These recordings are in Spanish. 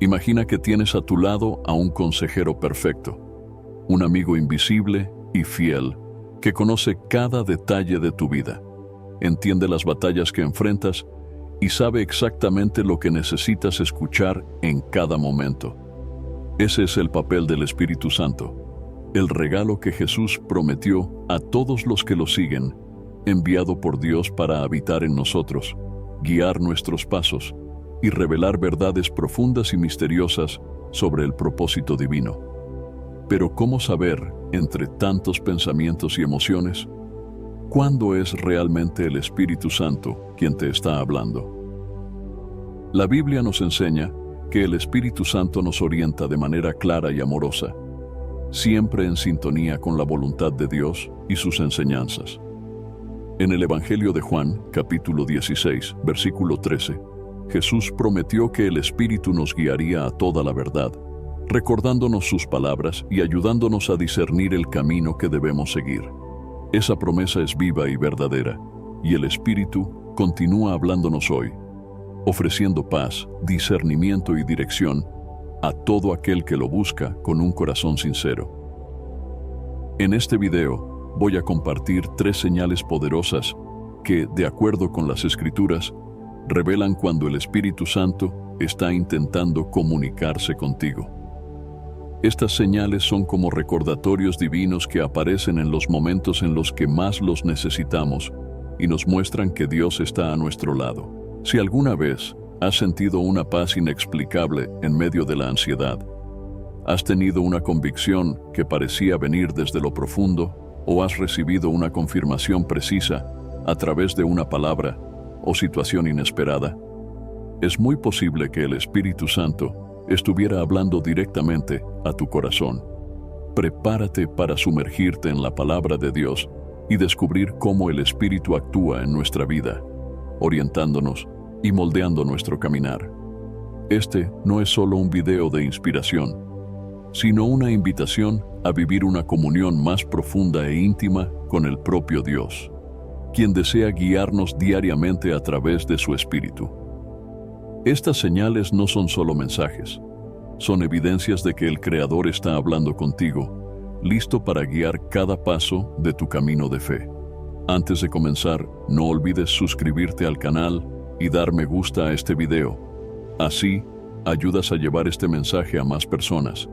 Imagina que tienes a tu lado a un consejero perfecto, un amigo invisible y fiel, que conoce cada detalle de tu vida, entiende las batallas que enfrentas y sabe exactamente lo que necesitas escuchar en cada momento. Ese es el papel del Espíritu Santo, el regalo que Jesús prometió a todos los que lo siguen, enviado por Dios para habitar en nosotros, guiar nuestros pasos y revelar verdades profundas y misteriosas sobre el propósito divino. Pero ¿cómo saber, entre tantos pensamientos y emociones, cuándo es realmente el Espíritu Santo quien te está hablando? La Biblia nos enseña que el Espíritu Santo nos orienta de manera clara y amorosa, siempre en sintonía con la voluntad de Dios y sus enseñanzas. En el Evangelio de Juan, capítulo 16, versículo 13, Jesús prometió que el Espíritu nos guiaría a toda la verdad, recordándonos sus palabras y ayudándonos a discernir el camino que debemos seguir. Esa promesa es viva y verdadera, y el Espíritu continúa hablándonos hoy, ofreciendo paz, discernimiento y dirección a todo aquel que lo busca con un corazón sincero. En este video voy a compartir 3 señales poderosas que, de acuerdo con las Escrituras, revelan cuando el Espíritu Santo está intentando comunicarse contigo. Estas señales son como recordatorios divinos que aparecen en los momentos en los que más los necesitamos y nos muestran que Dios está a nuestro lado. Si alguna vez has sentido una paz inexplicable en medio de la ansiedad, has tenido una convicción que parecía venir desde lo profundo o has recibido una confirmación precisa a través de una palabra o situación inesperada, es muy posible que el Espíritu Santo estuviera hablando directamente a tu corazón. Prepárate para sumergirte en la palabra de Dios y descubrir cómo el Espíritu actúa en nuestra vida, orientándonos y moldeando nuestro caminar. Este no es solo un video de inspiración, sino una invitación a vivir una comunión más profunda e íntima con el propio Dios, quien desea guiarnos diariamente a través de su Espíritu. Estas señales no son solo mensajes, son evidencias de que el Creador está hablando contigo, listo para guiar cada paso de tu camino de fe. Antes de comenzar, no olvides suscribirte al canal y dar me gusta a este video. Así, ayudas a llevar este mensaje a más personas,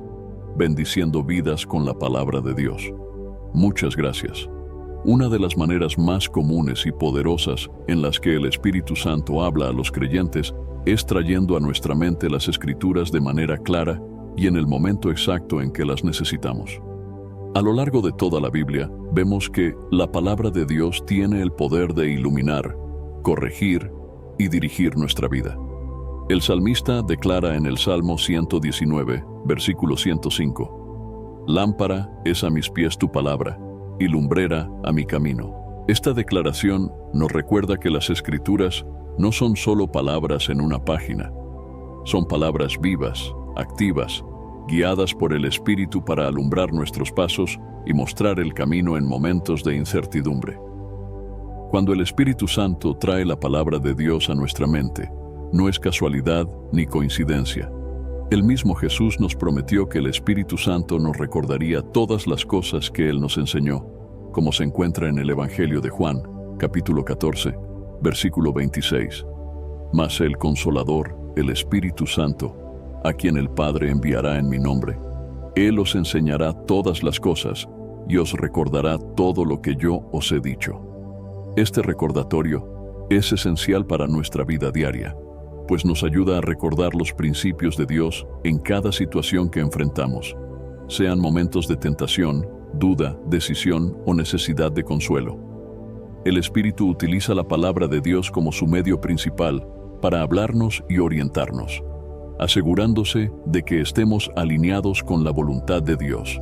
bendiciendo vidas con la palabra de Dios. Muchas gracias. Una de las maneras más comunes y poderosas en las que el Espíritu Santo habla a los creyentes es trayendo a nuestra mente las Escrituras de manera clara y en el momento exacto en que las necesitamos. A lo largo de toda la Biblia, vemos que la palabra de Dios tiene el poder de iluminar, corregir y dirigir nuestra vida. El salmista declara en el Salmo 119, versículo 105, «Lámpara es a mis pies tu palabra, y lumbrera a mi camino». Esta declaración nos recuerda que las Escrituras no son solo palabras en una página, son palabras vivas, activas, guiadas por el Espíritu para alumbrar nuestros pasos y mostrar el camino en momentos de incertidumbre. Cuando el Espíritu Santo trae la palabra de Dios a nuestra mente, no es casualidad ni coincidencia. El mismo Jesús nos prometió que el Espíritu Santo nos recordaría todas las cosas que Él nos enseñó, como se encuentra en el Evangelio de Juan, capítulo 14, versículo 26. Mas el Consolador, el Espíritu Santo, a quien el Padre enviará en mi nombre, Él os enseñará todas las cosas y os recordará todo lo que yo os he dicho. Este recordatorio es esencial para nuestra vida diaria, pues nos ayuda a recordar los principios de Dios en cada situación que enfrentamos, sean momentos de tentación, duda, decisión o necesidad de consuelo. El Espíritu utiliza la palabra de Dios como su medio principal para hablarnos y orientarnos, asegurándose de que estemos alineados con la voluntad de Dios.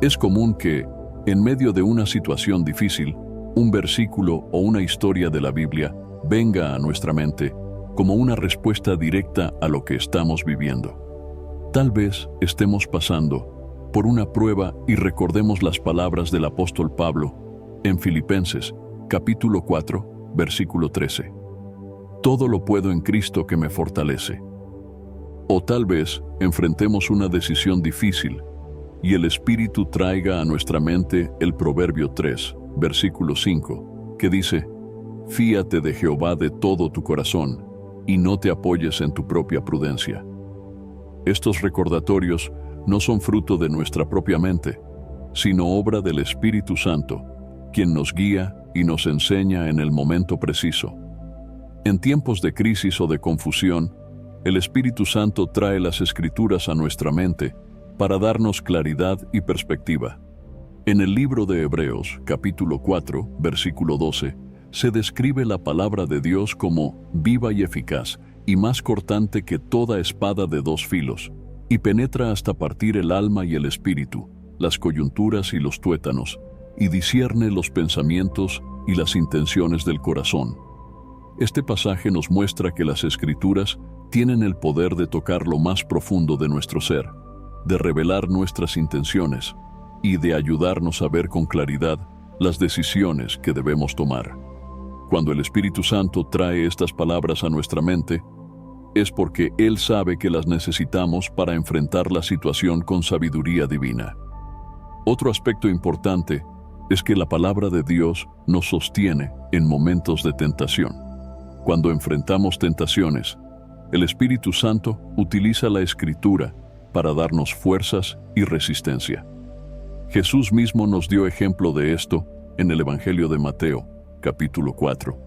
Es común que, en medio de una situación difícil, un versículo o una historia de la Biblia venga a nuestra mente como una respuesta directa a lo que estamos viviendo. Tal vez estemos pasando por una prueba y recordemos las palabras del apóstol Pablo en Filipenses, capítulo 4, versículo 13. Todo lo puedo en Cristo que me fortalece. O tal vez enfrentemos una decisión difícil y el Espíritu traiga a nuestra mente el Proverbio 3, versículo 5, que dice: «Fíate de Jehová de todo tu corazón y no te apoyes en tu propia prudencia». Estos recordatorios no son fruto de nuestra propia mente, sino obra del Espíritu Santo, quien nos guía y nos enseña en el momento preciso. En tiempos de crisis o de confusión, el Espíritu Santo trae las Escrituras a nuestra mente para darnos claridad y perspectiva. En el libro de Hebreos, capítulo 4, versículo 12, se describe la palabra de Dios como viva y eficaz, y más cortante que toda espada de dos filos, y penetra hasta partir el alma y el espíritu, las coyunturas y los tuétanos, y discierne los pensamientos y las intenciones del corazón. Este pasaje nos muestra que las Escrituras tienen el poder de tocar lo más profundo de nuestro ser, de revelar nuestras intenciones y de ayudarnos a ver con claridad las decisiones que debemos tomar. Cuando el Espíritu Santo trae estas palabras a nuestra mente, es porque Él sabe que las necesitamos para enfrentar la situación con sabiduría divina. Otro aspecto importante es que la palabra de Dios nos sostiene en momentos de tentación. Cuando enfrentamos tentaciones, el Espíritu Santo utiliza la Escritura para darnos fuerzas y resistencia. Jesús mismo nos dio ejemplo de esto en el Evangelio de Mateo, capítulo 4,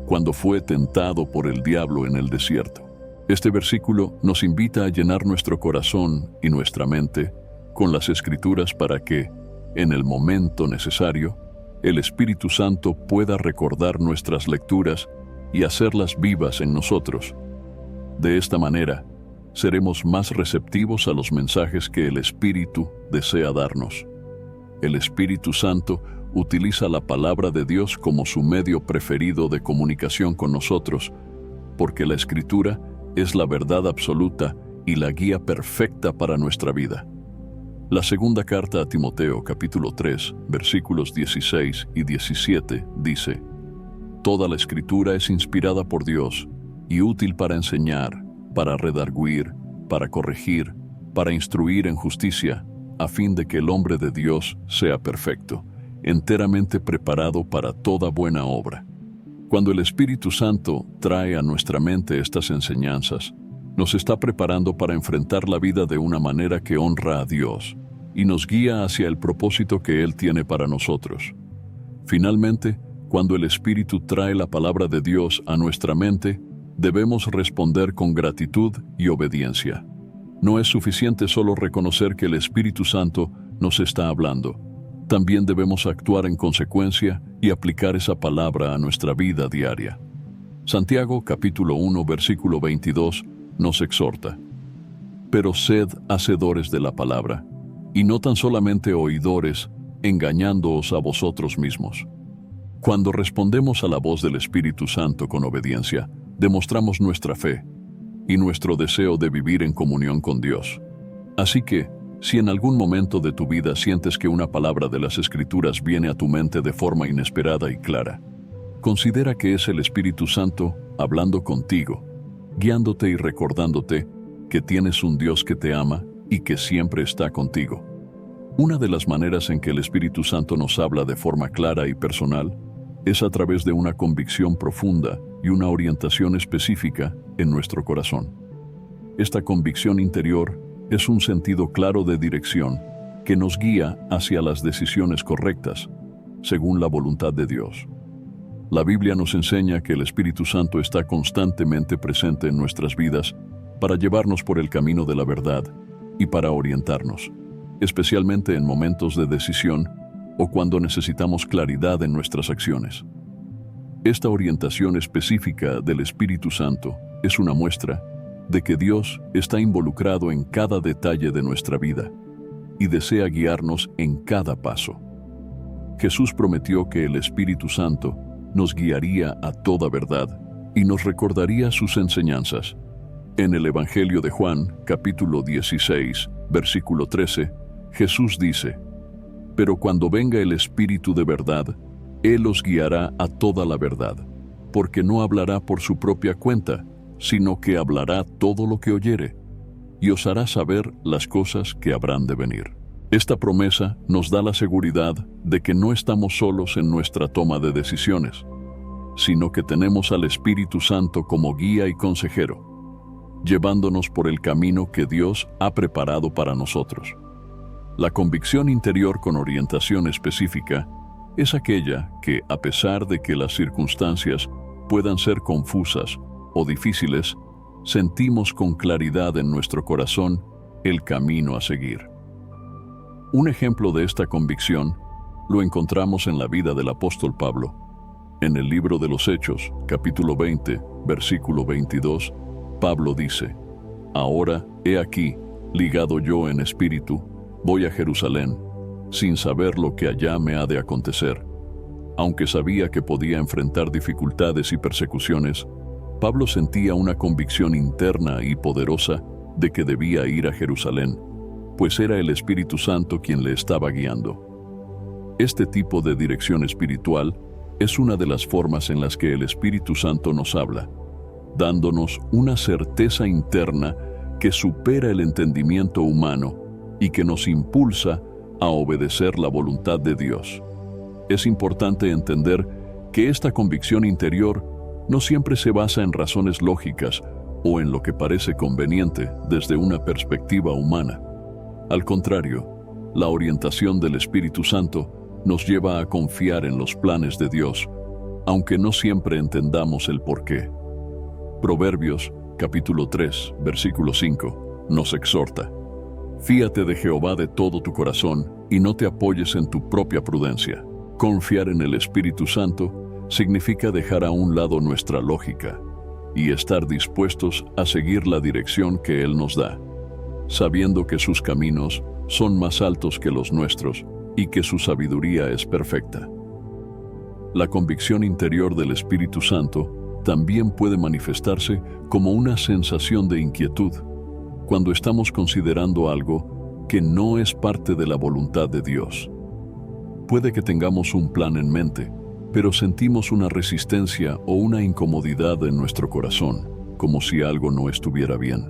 cuando fue tentado por el diablo en el desierto. Este versículo nos invita a llenar nuestro corazón y nuestra mente con las Escrituras para que, en el momento necesario, el Espíritu Santo pueda recordar nuestras lecturas y hacerlas vivas en nosotros. De esta manera, seremos más receptivos a los mensajes que el Espíritu desea darnos. El Espíritu Santo utiliza la palabra de Dios como su medio preferido de comunicación con nosotros, porque la Escritura es la verdad absoluta y la guía perfecta para nuestra vida. La segunda carta a Timoteo, capítulo 3, versículos 16 y 17, dice: «Toda la Escritura es inspirada por Dios y útil para enseñar, para redarguir, para corregir, para instruir en justicia, a fin de que el hombre de Dios sea perfecto, enteramente preparado para toda buena obra». Cuando el Espíritu Santo trae a nuestra mente estas enseñanzas, nos está preparando para enfrentar la vida de una manera que honra a Dios y nos guía hacia el propósito que Él tiene para nosotros. Finalmente, cuando el Espíritu trae la palabra de Dios a nuestra mente, debemos responder con gratitud y obediencia. No es suficiente solo reconocer que el Espíritu Santo nos está hablando. También debemos actuar en consecuencia y aplicar esa palabra a nuestra vida diaria. Santiago, capítulo 1, versículo 22, nos exhorta: «Pero sed hacedores de la palabra, y no tan solamente oidores, engañándoos a vosotros mismos». Cuando respondemos a la voz del Espíritu Santo con obediencia, demostramos nuestra fe y nuestro deseo de vivir en comunión con Dios. Así que, si en algún momento de tu vida sientes que una palabra de las Escrituras viene a tu mente de forma inesperada y clara, considera que es el Espíritu Santo hablando contigo, guiándote y recordándote que tienes un Dios que te ama y que siempre está contigo. Una de las maneras en que el Espíritu Santo nos habla de forma clara y personal es a través de una convicción profunda y una orientación específica en nuestro corazón. Esta convicción interior es un sentido claro de dirección que nos guía hacia las decisiones correctas, según la voluntad de Dios. La Biblia nos enseña que el Espíritu Santo está constantemente presente en nuestras vidas para llevarnos por el camino de la verdad y para orientarnos, especialmente en momentos de decisión o cuando necesitamos claridad en nuestras acciones. Esta orientación específica del Espíritu Santo es una muestra de que Dios está involucrado en cada detalle de nuestra vida y desea guiarnos en cada paso. Jesús prometió que el Espíritu Santo nos guiaría a toda verdad y nos recordaría sus enseñanzas. En el Evangelio de Juan, capítulo 16, versículo 13, Jesús dice: «Pero cuando venga el Espíritu de verdad, Él os guiará a toda la verdad, porque no hablará por su propia cuenta, sino que hablará todo lo que oyere, y os hará saber las cosas que habrán de venir. Esta promesa nos da la seguridad de que no estamos solos en nuestra toma de decisiones, sino que tenemos al Espíritu Santo como guía y consejero, llevándonos por el camino que Dios ha preparado para nosotros. La convicción interior con orientación específica es aquella que, a pesar de que las circunstancias puedan ser confusas o difíciles, sentimos con claridad en nuestro corazón el camino a seguir. Un ejemplo de esta convicción lo encontramos en la vida del apóstol Pablo. En el libro de los Hechos, capítulo 20, versículo 22, Pablo dice: «Ahora, he aquí, ligado yo en espíritu, voy a Jerusalén, sin saber lo que allá me ha de acontecer». Aunque sabía que podía enfrentar dificultades y persecuciones, Pablo sentía una convicción interna y poderosa de que debía ir a Jerusalén, pues era el Espíritu Santo quien le estaba guiando. Este tipo de dirección espiritual es una de las formas en las que el Espíritu Santo nos habla, dándonos una certeza interna que supera el entendimiento humano y que nos impulsa a obedecer la voluntad de Dios. Es importante entender que esta convicción interior no siempre se basa en razones lógicas o en lo que parece conveniente desde una perspectiva humana. Al contrario, la orientación del Espíritu Santo nos lleva a confiar en los planes de Dios, aunque no siempre entendamos el porqué. Proverbios, capítulo 3, versículo 5, nos exhorta: «Fíate de Jehová de todo tu corazón y no te apoyes en tu propia prudencia». Confiar en el Espíritu Santo significa dejar a un lado nuestra lógica y estar dispuestos a seguir la dirección que Él nos da, sabiendo que sus caminos son más altos que los nuestros y que su sabiduría es perfecta. La convicción interior del Espíritu Santo también puede manifestarse como una sensación de inquietud cuando estamos considerando algo que no es parte de la voluntad de Dios. Puede que tengamos un plan en mente, pero sentimos una resistencia o una incomodidad en nuestro corazón, como si algo no estuviera bien.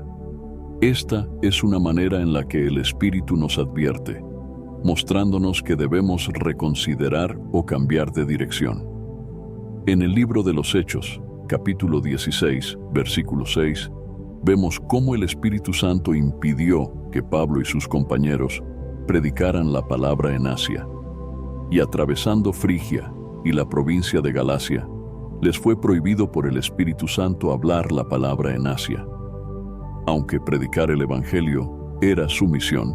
Esta es una manera en la que el Espíritu nos advierte, mostrándonos que debemos reconsiderar o cambiar de dirección. En el libro de los Hechos, capítulo 16, versículo 6, vemos cómo el Espíritu Santo impidió que Pablo y sus compañeros predicaran la palabra en Asia. Y atravesando Frigia y la provincia de Galacia, les fue prohibido por el Espíritu Santo hablar la palabra en Asia. Aunque predicar el Evangelio era su misión,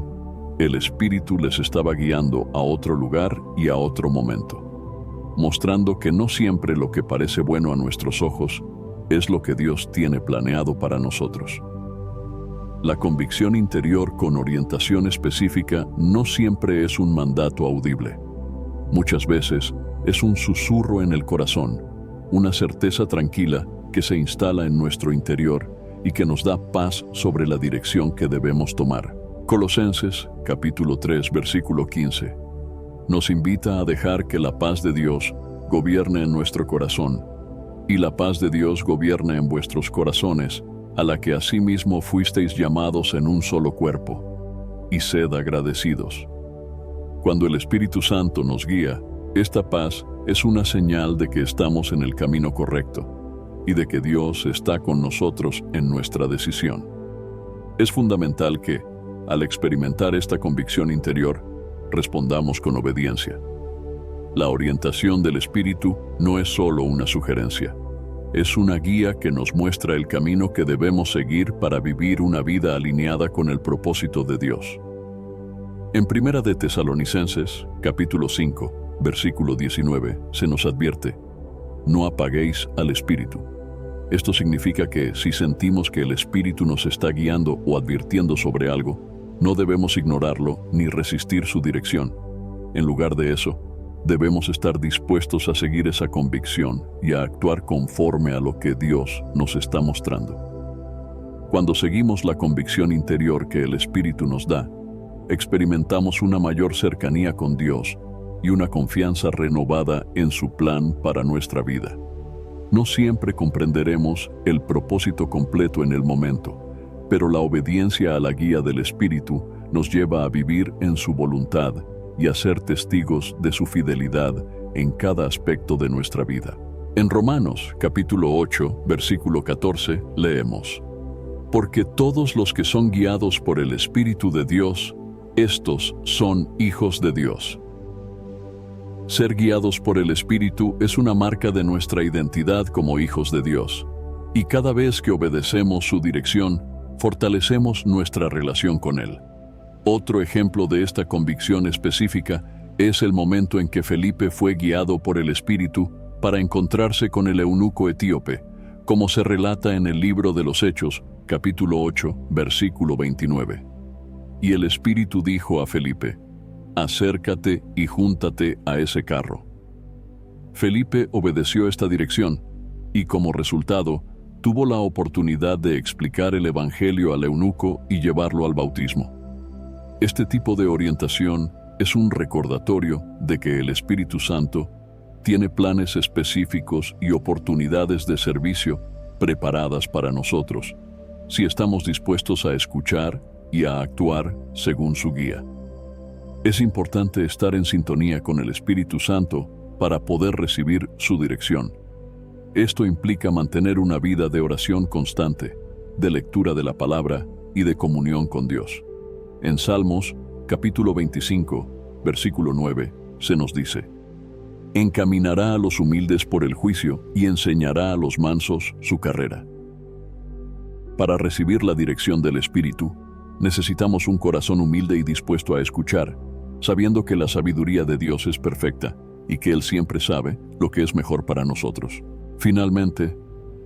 el Espíritu les estaba guiando a otro lugar y a otro momento, mostrando que no siempre lo que parece bueno a nuestros ojos es lo que Dios tiene planeado para nosotros. La convicción interior con orientación específica no siempre es un mandato audible. Muchas veces es un susurro en el corazón, una certeza tranquila que se instala en nuestro interior y que nos da paz sobre la dirección que debemos tomar. Colosenses, capítulo 3, versículo 15, nos invita a dejar que la paz de Dios gobierne en nuestro corazón, y la paz de Dios gobierne en vuestros corazones, a la que asimismo fuisteis llamados en un solo cuerpo, y sed agradecidos. Cuando el Espíritu Santo nos guía, esta paz es una señal de que estamos en el camino correcto y de que Dios está con nosotros en nuestra decisión. Es fundamental que, al experimentar esta convicción interior, respondamos con obediencia. La orientación del Espíritu no es solo una sugerencia, es una guía que nos muestra el camino que debemos seguir para vivir una vida alineada con el propósito de Dios. En Primera de Tesalonicenses, capítulo 5, versículo 19, se nos advierte: «No apaguéis al Espíritu». Esto significa que si sentimos que el Espíritu nos está guiando o advirtiendo sobre algo, no debemos ignorarlo ni resistir su dirección. En lugar de eso, debemos estar dispuestos a seguir esa convicción y a actuar conforme a lo que Dios nos está mostrando. Cuando seguimos la convicción interior que el Espíritu nos da, experimentamos una mayor cercanía con Dios y una confianza renovada en su plan para nuestra vida. No siempre comprenderemos el propósito completo en el momento, pero la obediencia a la guía del Espíritu nos lleva a vivir en su voluntad y a ser testigos de su fidelidad en cada aspecto de nuestra vida. En Romanos, capítulo 8, versículo 14, leemos: Porque todos los que son guiados por el Espíritu de Dios, estos son hijos de Dios. Ser guiados por el Espíritu es una marca de nuestra identidad como hijos de Dios, y cada vez que obedecemos su dirección, fortalecemos nuestra relación con Él. Otro ejemplo de esta convicción específica es el momento en que Felipe fue guiado por el Espíritu para encontrarse con el eunuco etíope, como se relata en el libro de los Hechos, capítulo 8, versículo 29. Y el Espíritu dijo a Felipe: acércate y júntate a ese carro. Felipe obedeció esta dirección y como resultado tuvo la oportunidad de explicar el Evangelio al eunuco y llevarlo al bautismo. Este tipo de orientación es un recordatorio de que el Espíritu Santo tiene planes específicos y oportunidades de servicio preparadas para nosotros, si estamos dispuestos a escuchar y a actuar según su guía. Es importante estar en sintonía con el Espíritu Santo para poder recibir su dirección. Esto implica mantener una vida de oración constante, de lectura de la palabra y de comunión con Dios. En Salmos, capítulo 25, versículo 9, se nos dice: encaminará a los humildes por el juicio y enseñará a los mansos su carrera. Para recibir la dirección del Espíritu, necesitamos un corazón humilde y dispuesto a escuchar, sabiendo que la sabiduría de Dios es perfecta y que Él siempre sabe lo que es mejor para nosotros. Finalmente,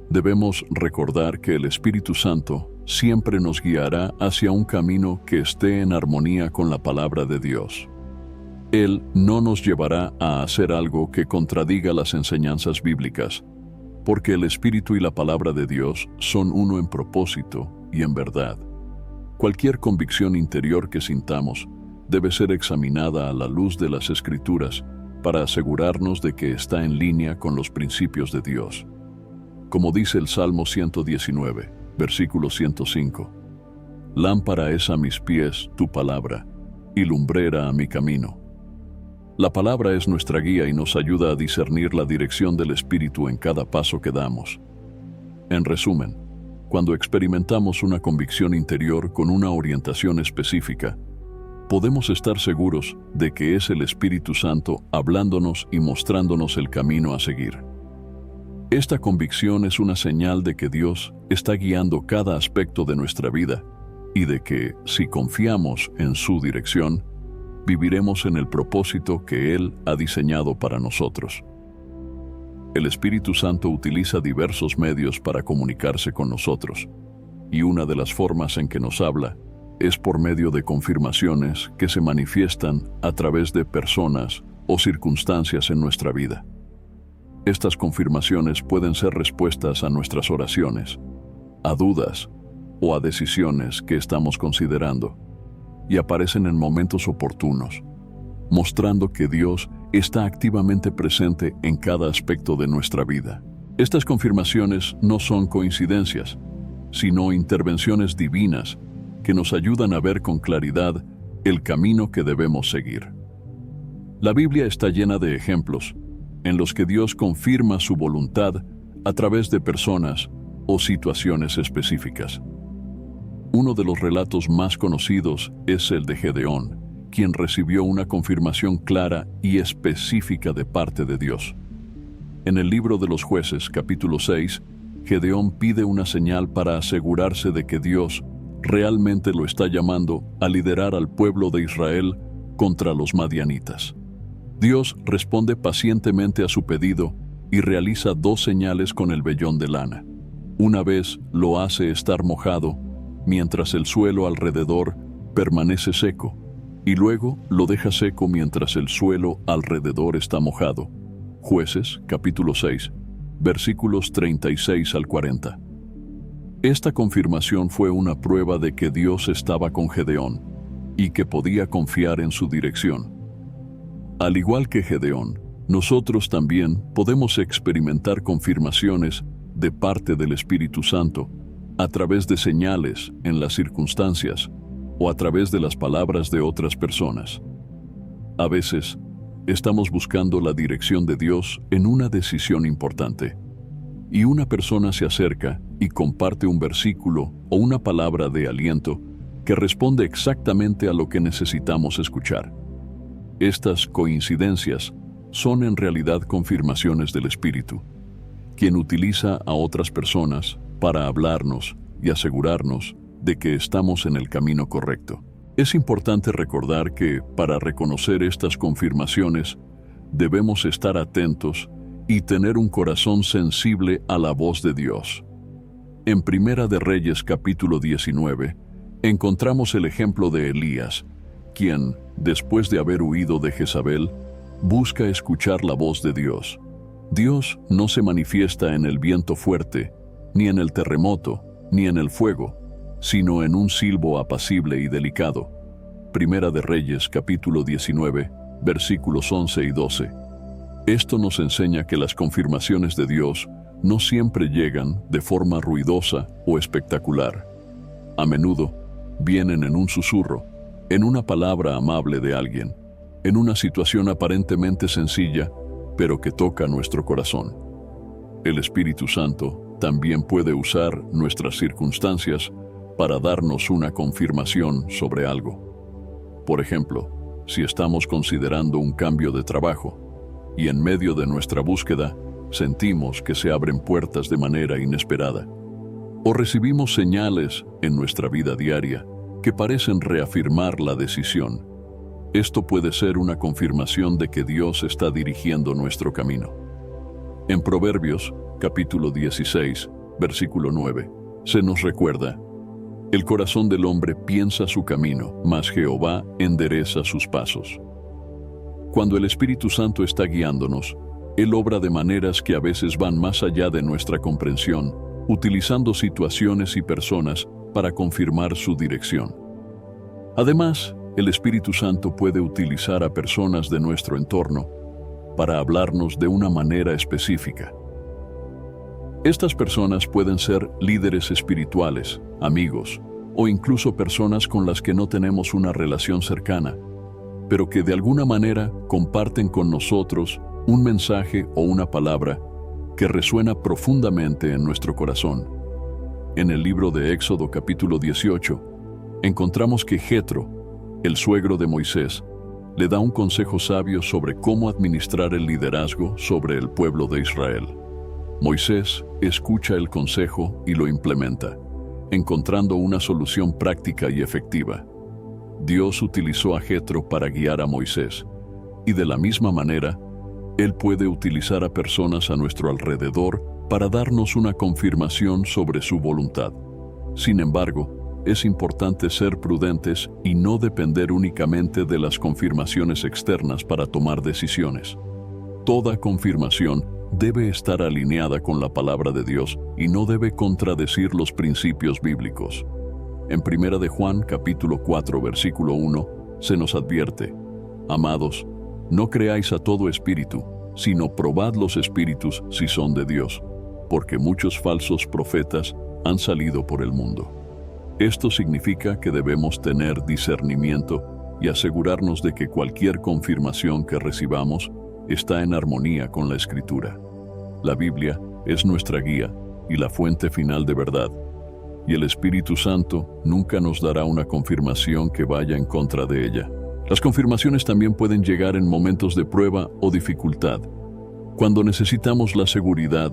debemos recordar que el Espíritu Santo siempre nos guiará hacia un camino que esté en armonía con la palabra de Dios. Él no nos llevará a hacer algo que contradiga las enseñanzas bíblicas, porque el Espíritu y la palabra de Dios son uno en propósito y en verdad. Cualquier convicción interior que sintamos debe ser examinada a la luz de las Escrituras para asegurarnos de que está en línea con los principios de Dios. Como dice el Salmo 119, versículo 105, lámpara es a mis pies tu palabra, y lumbrera a mi camino. La palabra es nuestra guía y nos ayuda a discernir la dirección del Espíritu en cada paso que damos. En resumen, cuando experimentamos una convicción interior con una orientación específica, podemos estar seguros de que es el Espíritu Santo hablándonos y mostrándonos el camino a seguir. Esta convicción es una señal de que Dios está guiando cada aspecto de nuestra vida y de que, si confiamos en su dirección, viviremos en el propósito que Él ha diseñado para nosotros. El Espíritu Santo utiliza diversos medios para comunicarse con nosotros, y una de las formas en que nos habla es por medio de confirmaciones que se manifiestan a través de personas o circunstancias en nuestra vida. Estas confirmaciones pueden ser respuestas a nuestras oraciones, a dudas o a decisiones que estamos considerando, y aparecen en momentos oportunos, mostrando que Dios está activamente presente en cada aspecto de nuestra vida. Estas confirmaciones no son coincidencias, sino intervenciones divinas que nos ayudan a ver con claridad el camino que debemos seguir. La Biblia está llena de ejemplos en los que Dios confirma su voluntad a través de personas o situaciones específicas. Uno de los relatos más conocidos es el de Gedeón, quien recibió una confirmación clara y específica de parte de Dios. En el libro de los Jueces, capítulo 6, Gedeón pide una señal para asegurarse de que Dios realmente lo está llamando a liderar al pueblo de Israel contra los madianitas. Dios responde pacientemente a su pedido y realiza 2 señales con el vellón de lana. Una vez lo hace estar mojado, mientras el suelo alrededor permanece seco, y luego lo deja seco mientras el suelo alrededor está mojado. Jueces, capítulo 6, versículos 36 al 40. Esta confirmación fue una prueba de que Dios estaba con Gedeón y que podía confiar en su dirección. Al igual que Gedeón, nosotros también podemos experimentar confirmaciones de parte del Espíritu Santo a través de señales en las circunstancias o a través de las palabras de otras personas. A veces, estamos buscando la dirección de Dios en una decisión importante, y una persona se acerca y comparte un versículo o una palabra de aliento que responde exactamente a lo que necesitamos escuchar. Estas coincidencias son en realidad confirmaciones del Espíritu, quien utiliza a otras personas para hablarnos y asegurarnos de que estamos en el camino correcto. Es importante recordar que, para reconocer estas confirmaciones, debemos estar atentos y tener un corazón sensible a la voz de Dios. En Primera de Reyes capítulo 19, encontramos el ejemplo de Elías, quien, después de haber huido de Jezabel, busca escuchar la voz de Dios. Dios no se manifiesta en el viento fuerte, ni en el terremoto, ni en el fuego, sino en un silbo apacible y delicado. Primera de Reyes capítulo 19, versículos 11 y 12. Esto nos enseña que las confirmaciones de Dios no siempre llegan de forma ruidosa o espectacular. A menudo vienen en un susurro, en una palabra amable de alguien, en una situación aparentemente sencilla, pero que toca nuestro corazón. El Espíritu Santo también puede usar nuestras circunstancias para darnos una confirmación sobre algo. Por ejemplo, si estamos considerando un cambio de trabajo y en medio de nuestra búsqueda sentimos que se abren puertas de manera inesperada, o recibimos señales en nuestra vida diaria que parecen reafirmar la decisión, esto puede ser una confirmación de que Dios está dirigiendo nuestro camino. En Proverbios, capítulo 16, versículo 9, se nos recuerda: el corazón del hombre piensa su camino, mas Jehová endereza sus pasos. Cuando el Espíritu Santo está guiándonos, Él obra de maneras que a veces van más allá de nuestra comprensión, utilizando situaciones y personas para confirmar su dirección. Además, el Espíritu Santo puede utilizar a personas de nuestro entorno para hablarnos de una manera específica. Estas personas pueden ser líderes espirituales, amigos, o incluso personas con las que no tenemos una relación cercana, pero que de alguna manera comparten con nosotros un mensaje o una palabra que resuena profundamente en nuestro corazón. En el libro de Éxodo capítulo 18, encontramos que Jetro, el suegro de Moisés, le da un consejo sabio sobre cómo administrar el liderazgo sobre el pueblo de Israel. Moisés escucha el consejo y lo implementa, encontrando una solución práctica y efectiva. Dios utilizó a Jetro para guiar a Moisés, y de la misma manera, Él puede utilizar a personas a nuestro alrededor para darnos una confirmación sobre su voluntad. Sin embargo, es importante ser prudentes y no depender únicamente de las confirmaciones externas para tomar decisiones. Toda confirmación debe estar alineada con la palabra de Dios y no debe contradecir los principios bíblicos. En 1 de Juan capítulo 4 versículo 1 se nos advierte: amados, no creáis a todo espíritu, sino probad los espíritus si son de Dios, porque muchos falsos profetas han salido por el mundo. Esto significa que debemos tener discernimiento y asegurarnos de que cualquier confirmación que recibamos está en armonía con la Escritura. La Biblia es nuestra guía y la fuente final de verdad, y el Espíritu Santo nunca nos dará una confirmación que vaya en contra de ella. Las confirmaciones también pueden llegar en momentos de prueba o dificultad, cuando necesitamos la seguridad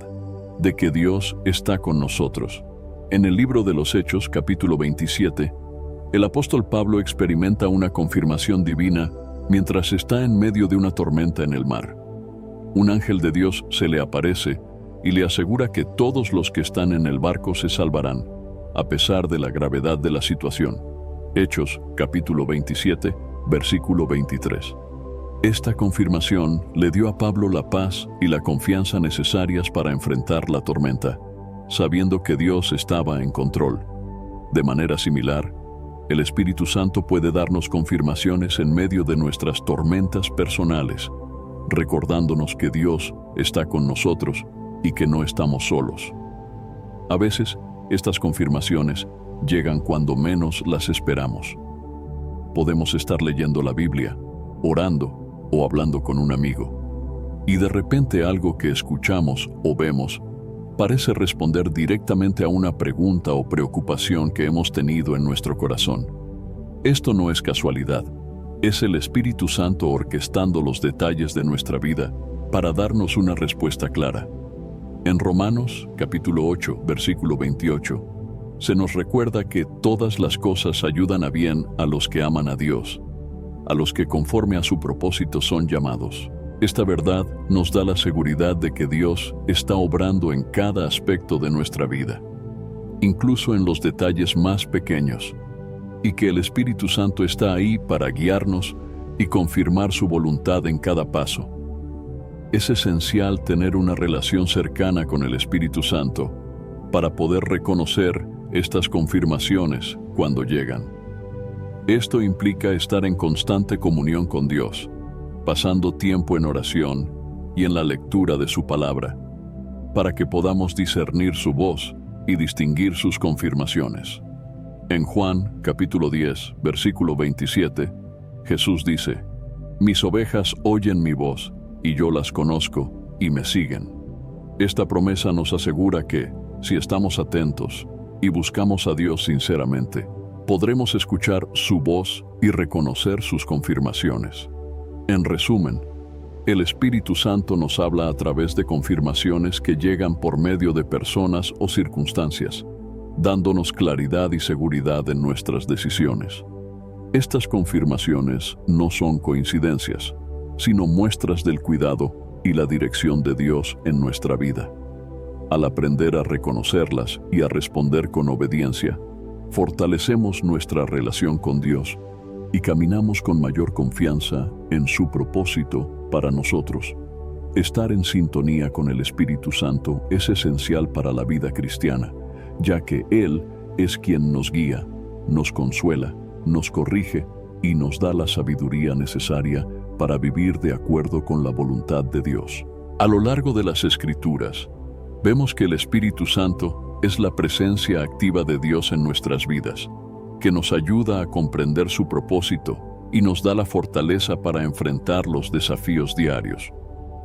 de que Dios está con nosotros. En el libro de los Hechos, capítulo 27, el apóstol Pablo experimenta una confirmación divina mientras está en medio de una tormenta en el mar. Un ángel de Dios se le aparece y le asegura que todos los que están en el barco se salvarán, a pesar de la gravedad de la situación. Hechos, capítulo 27, versículo 23. Esta confirmación le dio a Pablo la paz y la confianza necesarias para enfrentar la tormenta, sabiendo que Dios estaba en control. De manera similar, el Espíritu Santo puede darnos confirmaciones en medio de nuestras tormentas personales, recordándonos que Dios está con nosotros y que no estamos solos. A veces, Estas confirmaciones llegan cuando menos las esperamos. Podemos estar leyendo la Biblia, orando o hablando con un amigo, y de repente algo que escuchamos o vemos parece responder directamente a una pregunta o preocupación que hemos tenido en nuestro corazón. Esto no es casualidad, es el Espíritu Santo orquestando los detalles de nuestra vida para darnos una respuesta clara. En Romanos, capítulo 8, versículo 28, se nos recuerda que todas las cosas ayudan a bien a los que aman a Dios, a los que conforme a su propósito son llamados. Esta verdad nos da la seguridad de que Dios está obrando en cada aspecto de nuestra vida, incluso en los detalles más pequeños, y que el Espíritu Santo está ahí para guiarnos y confirmar su voluntad en cada paso. Es esencial tener una relación cercana con el Espíritu Santo para poder reconocer estas confirmaciones cuando llegan. Esto implica estar en constante comunión con Dios, pasando tiempo en oración y en la lectura de su palabra, para que podamos discernir su voz y distinguir sus confirmaciones. En Juan, capítulo 10, versículo 27, Jesús dice: «Mis ovejas oyen mi voz, y yo las conozco, y me siguen». Esta promesa nos asegura que, si estamos atentos y buscamos a Dios sinceramente, podremos escuchar su voz y reconocer sus confirmaciones. En resumen, el Espíritu Santo nos habla a través de confirmaciones que llegan por medio de personas o circunstancias, dándonos claridad y seguridad en nuestras decisiones. Estas confirmaciones no son coincidencias, sino muestras del cuidado y la dirección de Dios en nuestra vida. Al aprender a reconocerlas y a responder con obediencia, fortalecemos nuestra relación con Dios y caminamos con mayor confianza en su propósito para nosotros. Estar en sintonía con el Espíritu Santo es esencial para la vida cristiana, ya que Él es quien nos guía, nos consuela, nos corrige y nos da la sabiduría necesaria para vivir de acuerdo con la voluntad de Dios. A lo largo de las Escrituras, vemos que el Espíritu Santo es la presencia activa de Dios en nuestras vidas, que nos ayuda a comprender su propósito y nos da la fortaleza para enfrentar los desafíos diarios.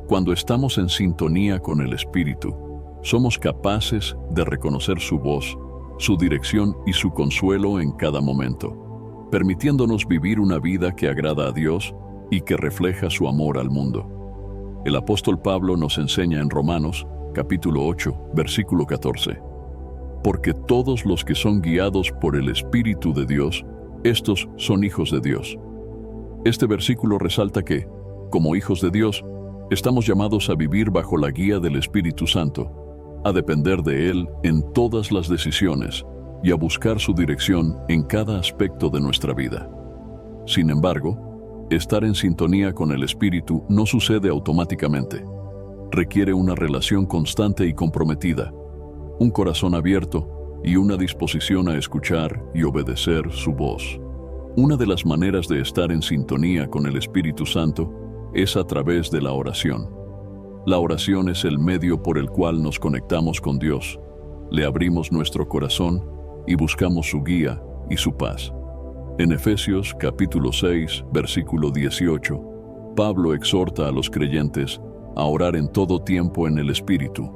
Cuando estamos en sintonía con el Espíritu, somos capaces de reconocer su voz, su dirección y su consuelo en cada momento, permitiéndonos vivir una vida que agrada a Dios y que refleja su amor al mundo. El apóstol Pablo nos enseña en Romanos, capítulo 8, versículo 14: «Porque todos los que son guiados por el Espíritu de Dios, estos son hijos de Dios». Este versículo resalta que, como hijos de Dios, estamos llamados a vivir bajo la guía del Espíritu Santo, a depender de Él en todas las decisiones y a buscar su dirección en cada aspecto de nuestra vida. Sin embargo, estar en sintonía con el Espíritu no sucede automáticamente. Requiere una relación constante y comprometida, un corazón abierto y una disposición a escuchar y obedecer su voz. Una de las maneras de estar en sintonía con el Espíritu Santo es a través de la oración. La oración es el medio por el cual nos conectamos con Dios, le abrimos nuestro corazón y buscamos su guía y su paz. En Efesios capítulo 6, versículo 18, Pablo exhorta a los creyentes a orar en todo tiempo en el Espíritu,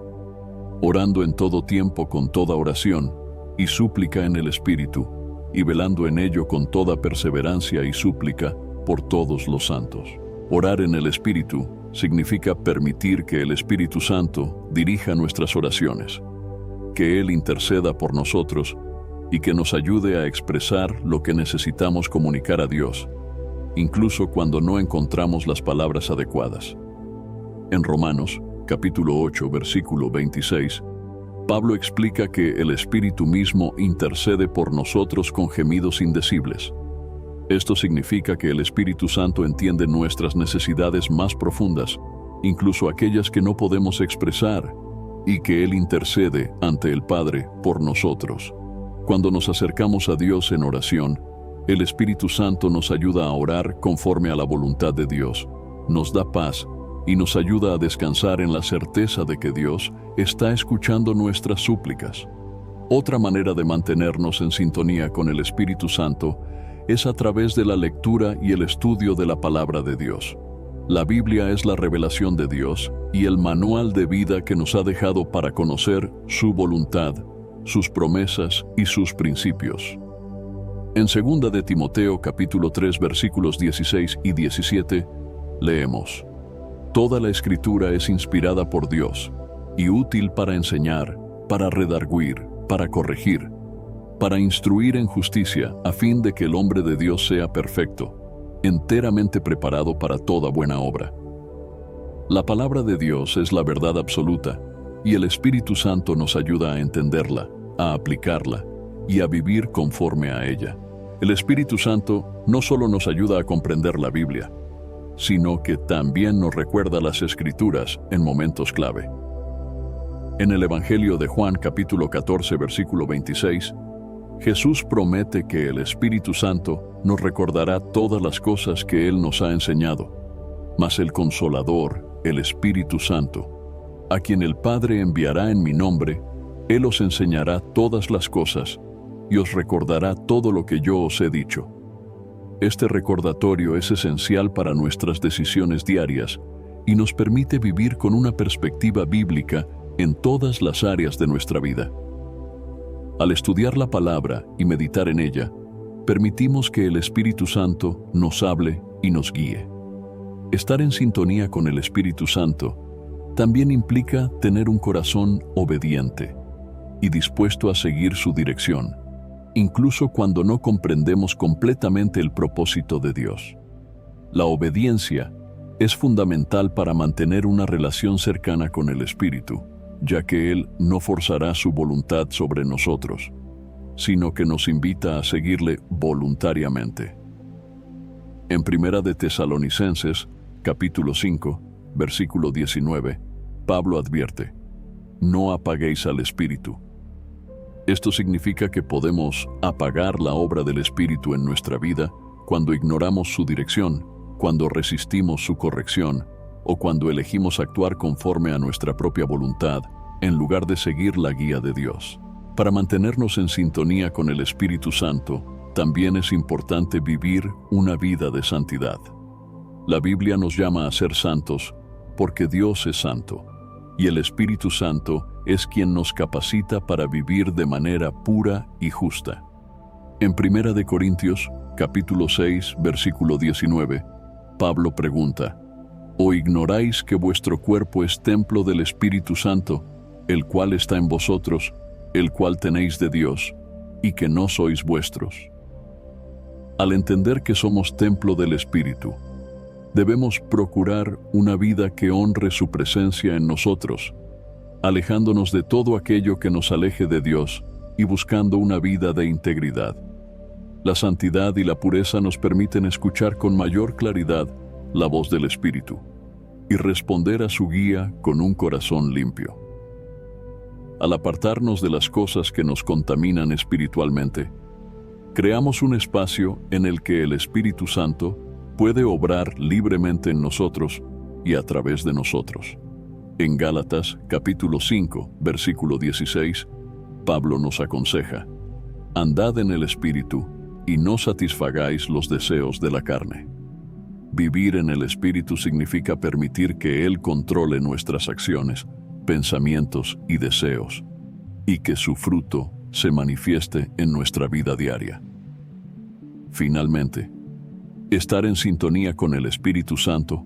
orando en todo tiempo con toda oración y súplica en el Espíritu, y velando en ello con toda perseverancia y súplica por todos los santos. Orar en el Espíritu significa permitir que el Espíritu Santo dirija nuestras oraciones, que Él interceda por nosotros y que nos ayude a expresar lo que necesitamos comunicar a Dios, incluso cuando no encontramos las palabras adecuadas. En Romanos, capítulo 8, versículo 26, Pablo explica que el Espíritu mismo intercede por nosotros con gemidos indecibles. Esto significa que el Espíritu Santo entiende nuestras necesidades más profundas, incluso aquellas que no podemos expresar, y que Él intercede ante el Padre por nosotros. Cuando nos acercamos a Dios en oración, el Espíritu Santo nos ayuda a orar conforme a la voluntad de Dios, nos da paz y nos ayuda a descansar en la certeza de que Dios está escuchando nuestras súplicas. Otra manera de mantenernos en sintonía con el Espíritu Santo es a través de la lectura y el estudio de la palabra de Dios. La Biblia es la revelación de Dios y el manual de vida que nos ha dejado para conocer su voluntad, sus promesas y sus principios. En 2 de Timoteo capítulo 3 versículos 16 y 17 leemos: Toda la Escritura es inspirada por Dios y útil para enseñar, para redarguir, para corregir, para instruir en justicia, a fin de que el hombre de Dios sea perfecto, enteramente preparado para toda buena obra. La palabra de Dios es la verdad absoluta, y el Espíritu Santo nos ayuda a entenderla, a aplicarla y a vivir conforme a ella. El Espíritu Santo no solo nos ayuda a comprender la Biblia, sino que también nos recuerda las Escrituras en momentos clave. En el Evangelio de Juan capítulo 14 versículo 26, Jesús promete que el Espíritu Santo nos recordará todas las cosas que Él nos ha enseñado, mas el Consolador, el Espíritu Santo, a quien el Padre enviará en mi nombre, Él os enseñará todas las cosas y os recordará todo lo que yo os he dicho. Este recordatorio es esencial para nuestras decisiones diarias y nos permite vivir con una perspectiva bíblica en todas las áreas de nuestra vida. Al estudiar la palabra y meditar en ella, permitimos que el Espíritu Santo nos hable y nos guíe. Estar en sintonía con el Espíritu Santo también implica tener un corazón obediente y dispuesto a seguir su dirección, incluso cuando no comprendemos completamente el propósito de Dios. La obediencia es fundamental para mantener una relación cercana con el Espíritu, ya que Él no forzará su voluntad sobre nosotros, sino que nos invita a seguirle voluntariamente. En 1 de Tesalonicenses, capítulo 5, versículo 19, Pablo advierte: No apaguéis al Espíritu. Esto significa que podemos apagar la obra del Espíritu en nuestra vida cuando ignoramos su dirección, cuando resistimos su corrección, o cuando elegimos actuar conforme a nuestra propia voluntad, en lugar de seguir la guía de Dios. Para mantenernos en sintonía con el Espíritu Santo, también es importante vivir una vida de santidad. La Biblia nos llama a ser santos porque Dios es santo, y el Espíritu Santo es quien nos capacita para vivir de manera pura y justa. En 1 de Corintios, capítulo 6, versículo 19, Pablo pregunta: ¿O ignoráis que vuestro cuerpo es templo del Espíritu Santo, el cual está en vosotros, el cual tenéis de Dios, y que no sois vuestros? Al entender que somos templo del Espíritu, debemos procurar una vida que honre su presencia en nosotros, alejándonos de todo aquello que nos aleje de Dios y buscando una vida de integridad. La santidad y la pureza nos permiten escuchar con mayor claridad la voz del Espíritu y responder a su guía con un corazón limpio. Al apartarnos de las cosas que nos contaminan espiritualmente, creamos un espacio en el que el Espíritu Santo puede obrar libremente en nosotros y a través de nosotros. En Gálatas capítulo 5, versículo 16, Pablo nos aconseja: Andad en el Espíritu y no satisfagáis los deseos de la carne. Vivir en el Espíritu significa permitir que Él controle nuestras acciones, pensamientos y deseos, y que su fruto se manifieste en nuestra vida diaria. Finalmente, estar en sintonía con el Espíritu Santo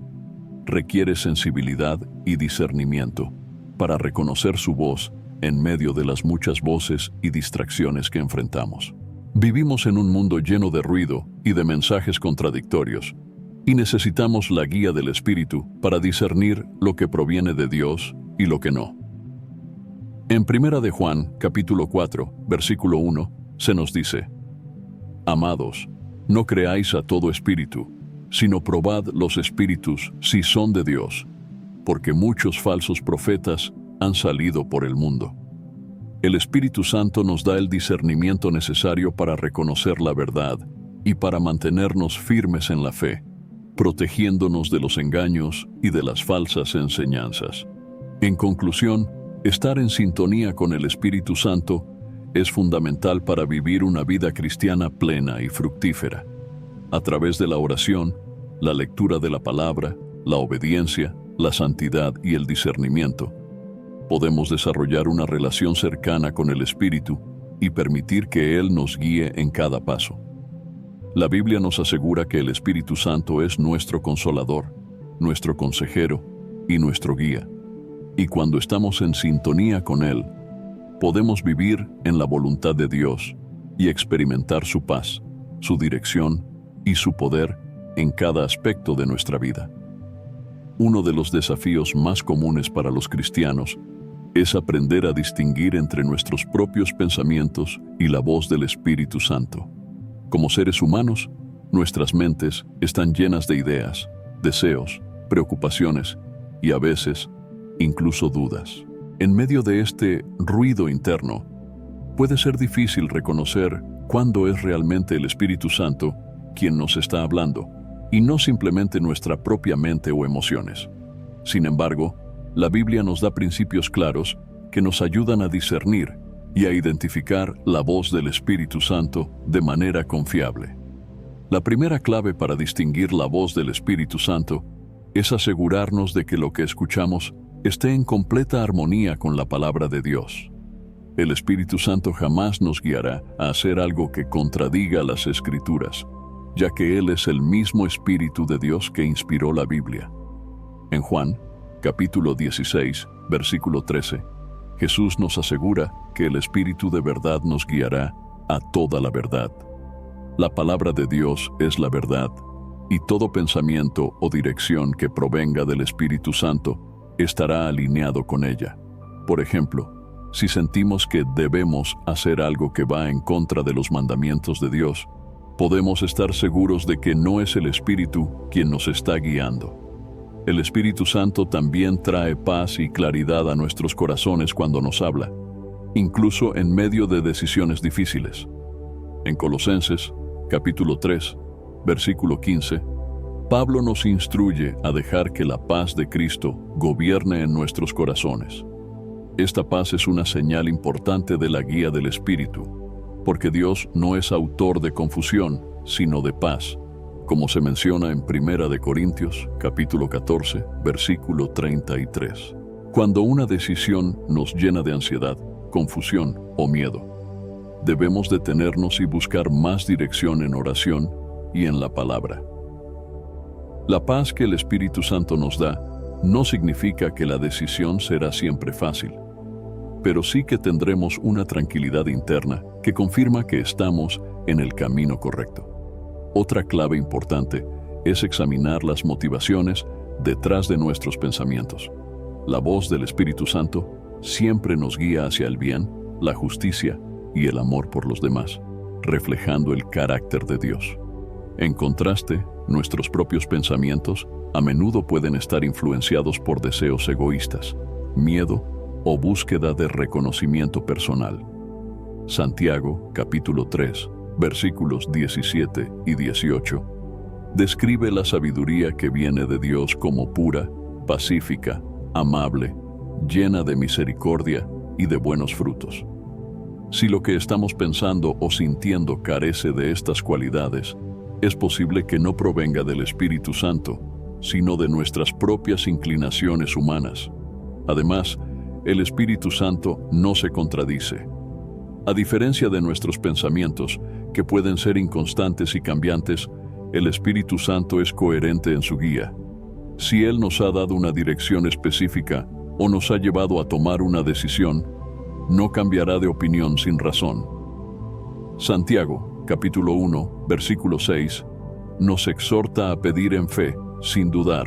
requiere sensibilidad y discernimiento para reconocer su voz en medio de las muchas voces y distracciones que enfrentamos. Vivimos en un mundo lleno de ruido y de mensajes contradictorios, y necesitamos la guía del Espíritu para discernir lo que proviene de Dios y lo que no. En 1 de Juan, capítulo 4, versículo 1, se nos dice: Amados, no creáis a todo espíritu, sino probad los espíritus si son de Dios, porque muchos falsos profetas han salido por el mundo. El Espíritu Santo nos da el discernimiento necesario para reconocer la verdad y para mantenernos firmes en la fe, protegiéndonos de los engaños y de las falsas enseñanzas. En conclusión, estar en sintonía con el Espíritu Santo es fundamental para vivir una vida cristiana plena y fructífera. A través de la oración, la lectura de la palabra, la obediencia, la santidad y el discernimiento, podemos desarrollar una relación cercana con el Espíritu y permitir que Él nos guíe en cada paso. La Biblia nos asegura que el Espíritu Santo es nuestro consolador, nuestro consejero y nuestro guía. Y cuando estamos en sintonía con Él, podemos vivir en la voluntad de Dios y experimentar su paz, su dirección y su poder en cada aspecto de nuestra vida. Uno de los desafíos más comunes para los cristianos es aprender a distinguir entre nuestros propios pensamientos y la voz del Espíritu Santo. Como seres humanos, nuestras mentes están llenas de ideas, deseos, preocupaciones y a veces, incluso dudas. En medio de este ruido interno, puede ser difícil reconocer cuándo es realmente el Espíritu Santo quien nos está hablando, y no simplemente nuestra propia mente o emociones. Sin embargo, la Biblia nos da principios claros que nos ayudan a discernir y a identificar la voz del Espíritu Santo de manera confiable. La primera clave para distinguir la voz del Espíritu Santo es asegurarnos de que lo que escuchamos esté en completa armonía con la palabra de Dios. El Espíritu Santo jamás nos guiará a hacer algo que contradiga las Escrituras, ya que Él es el mismo Espíritu de Dios que inspiró la Biblia. En Juan, capítulo 16, versículo 13, Jesús nos asegura que el Espíritu de verdad nos guiará a toda la verdad. La palabra de Dios es la verdad, y todo pensamiento o dirección que provenga del Espíritu Santo estará alineado con ella. Por ejemplo, si sentimos que debemos hacer algo que va en contra de los mandamientos de Dios, podemos estar seguros de que no es el Espíritu quien nos está guiando. El Espíritu Santo también trae paz y claridad a nuestros corazones cuando nos habla, incluso en medio de decisiones difíciles. En Colosenses, capítulo 3, versículo 15, Pablo nos instruye a dejar que la paz de Cristo gobierne en nuestros corazones. Esta paz es una señal importante de la guía del Espíritu, porque Dios no es autor de confusión, sino de paz, como se menciona en 1 Corintios, capítulo 14, versículo 33. Cuando una decisión nos llena de ansiedad, confusión o miedo, debemos detenernos y buscar más dirección en oración y en la palabra. La paz que el Espíritu Santo nos da no significa que la decisión será siempre fácil, pero sí que tendremos una tranquilidad interna que confirma que estamos en el camino correcto. Otra clave importante es examinar las motivaciones detrás de nuestros pensamientos. La voz del Espíritu Santo siempre nos guía hacia el bien, la justicia y el amor por los demás, reflejando el carácter de Dios. En contraste, nuestros propios pensamientos a menudo pueden estar influenciados por deseos egoístas, miedo o búsqueda de reconocimiento personal. Santiago, capítulo 3, versículos 17 y 18, describe la sabiduría que viene de Dios como pura, pacífica, amable, llena de misericordia y de buenos frutos. Si lo que estamos pensando o sintiendo carece de estas cualidades, es posible que no provenga del Espíritu Santo, sino de nuestras propias inclinaciones humanas. Además, el Espíritu Santo no se contradice. A diferencia de nuestros pensamientos, que pueden ser inconstantes y cambiantes, el Espíritu Santo es coherente en su guía. Si Él nos ha dado una dirección específica o nos ha llevado a tomar una decisión, no cambiará de opinión sin razón. Santiago, capítulo 1, versículo 6, nos exhorta a pedir en fe, sin dudar,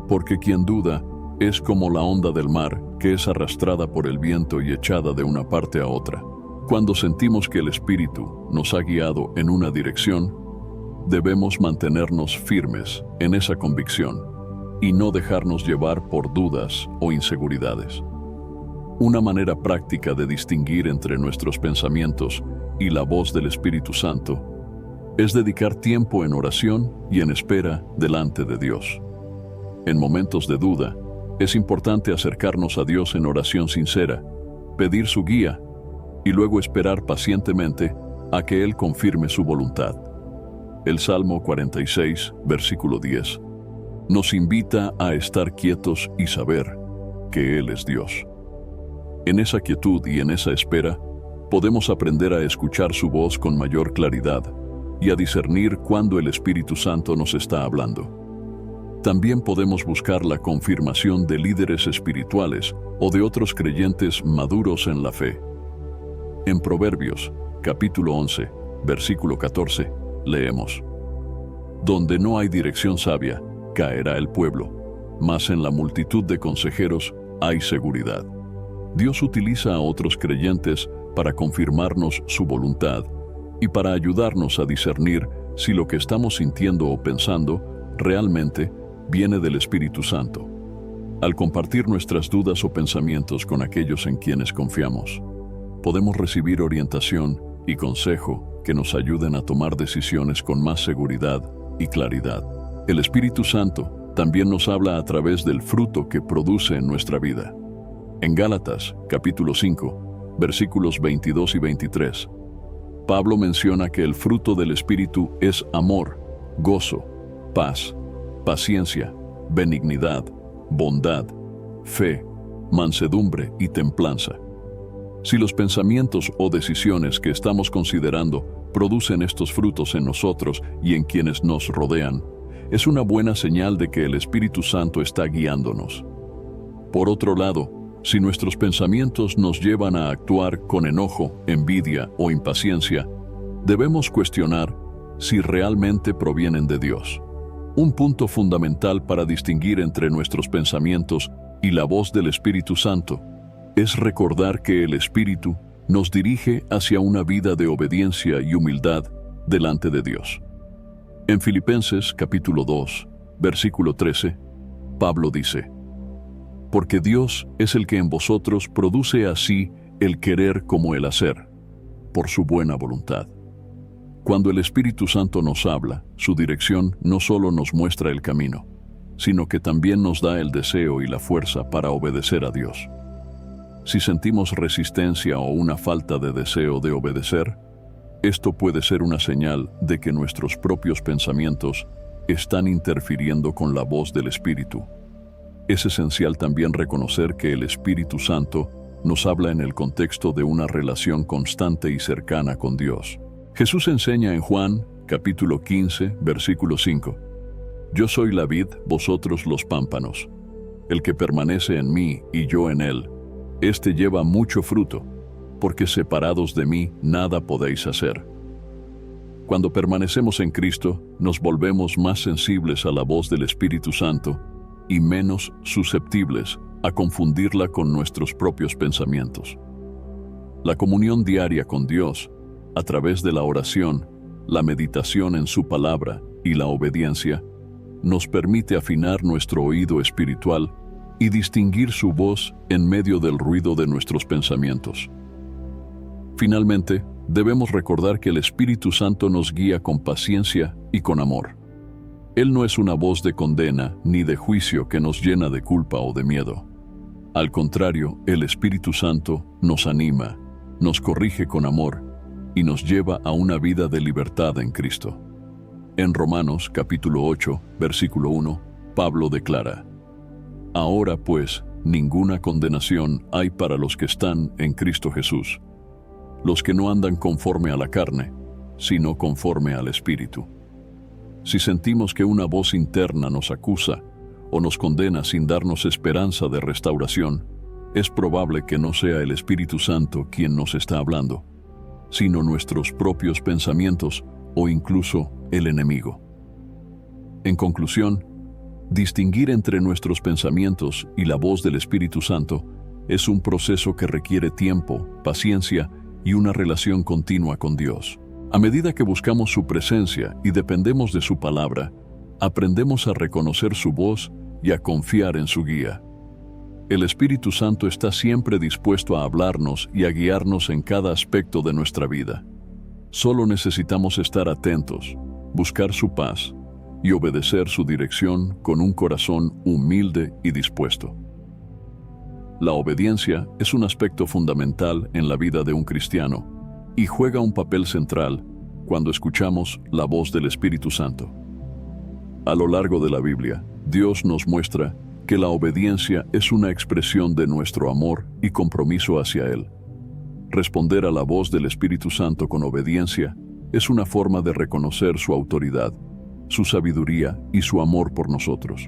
porque quien duda es como la onda del mar que es arrastrada por el viento y echada de una parte a otra. Cuando sentimos que el Espíritu nos ha guiado en una dirección, debemos mantenernos firmes en esa convicción y no dejarnos llevar por dudas o inseguridades. Una manera práctica de distinguir entre nuestros pensamientos y la voz del Espíritu Santo es dedicar tiempo en oración y en espera delante de Dios. En momentos de duda, es importante acercarnos a Dios en oración sincera, pedir su guía y luego esperar pacientemente a que Él confirme su voluntad. El Salmo 46, versículo 10, nos invita a estar quietos y saber que Él es Dios. En esa quietud y en esa espera, podemos aprender a escuchar su voz con mayor claridad y a discernir cuándo el Espíritu Santo nos está hablando. También podemos buscar la confirmación de líderes espirituales o de otros creyentes maduros en la fe. En Proverbios, capítulo 11, versículo 14, leemos: Donde no hay dirección sabia, caerá el pueblo, mas en la multitud de consejeros hay seguridad. Dios utiliza a otros creyentes para confirmarnos su voluntad y para ayudarnos a discernir si lo que estamos sintiendo o pensando realmente viene del Espíritu Santo. Al compartir nuestras dudas o pensamientos con aquellos en quienes confiamos, podemos recibir orientación y consejo que nos ayuden a tomar decisiones con más seguridad y claridad. El Espíritu Santo también nos habla a través del fruto que produce en nuestra vida. En Gálatas, capítulo 5, versículos 22 y 23, Pablo menciona que el fruto del Espíritu es amor, gozo, paz, paciencia, benignidad, bondad, fe, mansedumbre y templanza. Si los pensamientos o decisiones que estamos considerando producen estos frutos en nosotros y en quienes nos rodean, es una buena señal de que el Espíritu Santo está guiándonos. Por otro lado, si nuestros pensamientos nos llevan a actuar con enojo, envidia o impaciencia, debemos cuestionar si realmente provienen de Dios. Un punto fundamental para distinguir entre nuestros pensamientos y la voz del Espíritu Santo es recordar que el Espíritu nos dirige hacia una vida de obediencia y humildad delante de Dios. En Filipenses capítulo 2, versículo 13, Pablo dice: Porque Dios es el que en vosotros produce así el querer como el hacer, por su buena voluntad. Cuando el Espíritu Santo nos habla, su dirección no solo nos muestra el camino, sino que también nos da el deseo y la fuerza para obedecer a Dios. Si sentimos resistencia o una falta de deseo de obedecer, esto puede ser una señal de que nuestros propios pensamientos están interfiriendo con la voz del Espíritu. Es esencial también reconocer que el Espíritu Santo nos habla en el contexto de una relación constante y cercana con Dios. Jesús enseña en Juan, capítulo 15, versículo 5, Yo soy la vid, vosotros los pámpanos. El que permanece en mí y yo en él, éste lleva mucho fruto, porque separados de mí nada podéis hacer. Cuando permanecemos en Cristo, nos volvemos más sensibles a la voz del Espíritu Santo y menos susceptibles a confundirla con nuestros propios pensamientos. La comunión diaria con Dios, a través de la oración, la meditación en su palabra y la obediencia, nos permite afinar nuestro oído espiritual y distinguir su voz en medio del ruido de nuestros pensamientos. Finalmente, debemos recordar que el Espíritu Santo nos guía con paciencia y con amor. Él no es una voz de condena ni de juicio que nos llena de culpa o de miedo. Al contrario, el Espíritu Santo nos anima, nos corrige con amor y nos lleva a una vida de libertad en Cristo. En Romanos capítulo 8, versículo 1, Pablo declara: Ahora pues, ninguna condenación hay para los que están en Cristo Jesús, los que no andan conforme a la carne, sino conforme al Espíritu. Si sentimos que una voz interna nos acusa o nos condena sin darnos esperanza de restauración, es probable que no sea el Espíritu Santo quien nos está hablando, sino nuestros propios pensamientos o incluso el enemigo. En conclusión, distinguir entre nuestros pensamientos y la voz del Espíritu Santo es un proceso que requiere tiempo, paciencia y una relación continua con Dios. A medida que buscamos su presencia y dependemos de su palabra, aprendemos a reconocer su voz y a confiar en su guía. El Espíritu Santo está siempre dispuesto a hablarnos y a guiarnos en cada aspecto de nuestra vida. Solo necesitamos estar atentos, buscar su paz y obedecer su dirección con un corazón humilde y dispuesto. La obediencia es un aspecto fundamental en la vida de un cristiano y juega un papel central cuando escuchamos la voz del Espíritu Santo. A lo largo de la Biblia, Dios nos muestra que la obediencia es una expresión de nuestro amor y compromiso hacia Él. Responder a la voz del Espíritu Santo con obediencia es una forma de reconocer su autoridad, su sabiduría y su amor por nosotros.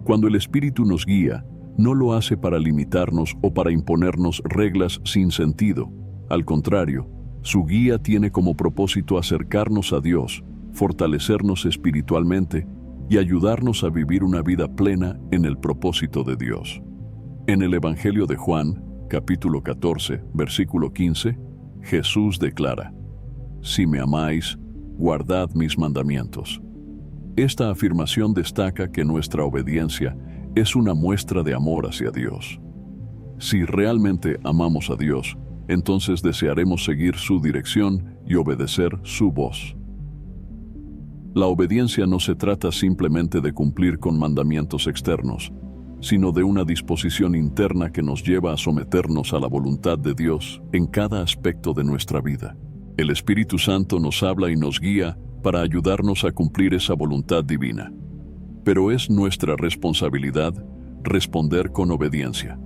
Cuando el Espíritu nos guía, no lo hace para limitarnos o para imponernos reglas sin sentido. Al contrario, su guía tiene como propósito acercarnos a Dios, fortalecernos espiritualmente y ayudarnos a vivir una vida plena en el propósito de Dios. En el Evangelio de Juan, capítulo 14, versículo 15, Jesús declara: «Si me amáis, guardad mis mandamientos». Esta afirmación destaca que nuestra obediencia es una muestra de amor hacia Dios. Si realmente amamos a Dios, entonces desearemos seguir su dirección y obedecer su voz. La obediencia no se trata simplemente de cumplir con mandamientos externos, sino de una disposición interna que nos lleva a someternos a la voluntad de Dios en cada aspecto de nuestra vida. El Espíritu Santo nos habla y nos guía para ayudarnos a cumplir esa voluntad divina. Pero es nuestra responsabilidad responder con obediencia.